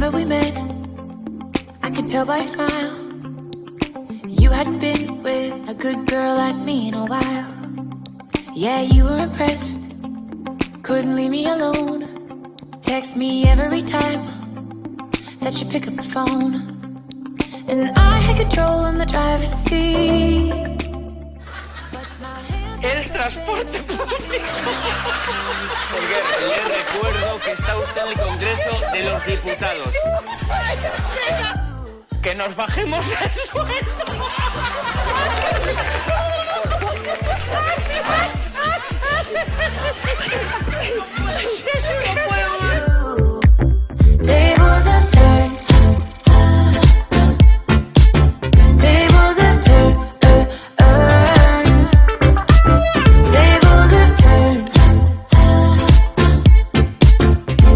summer we met, I could tell by your smile you hadn't been with a good girl like me in a while. Yeah, you were impressed, couldn't leave me alone. Text me every time that you pick up the phone, and I had control on the driver's seat. El transporte público. Le recuerdo que está usted en el Congreso de los Diputados. Que nos bajemos el sueldo. Tables have turned. Tables have turned. Tables have turned.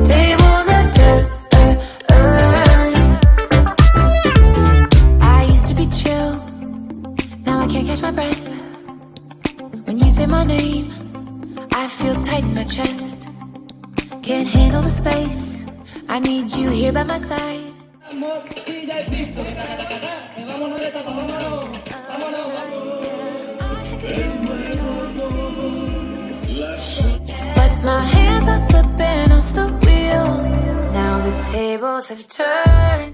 Tables have turned. I used to be chill, now I can't catch my breath. When you say my name, I feel tight in my chest. Can't handle the space, I need you here by my side. But my hands are slipping off the wheel. Now the tables have turned.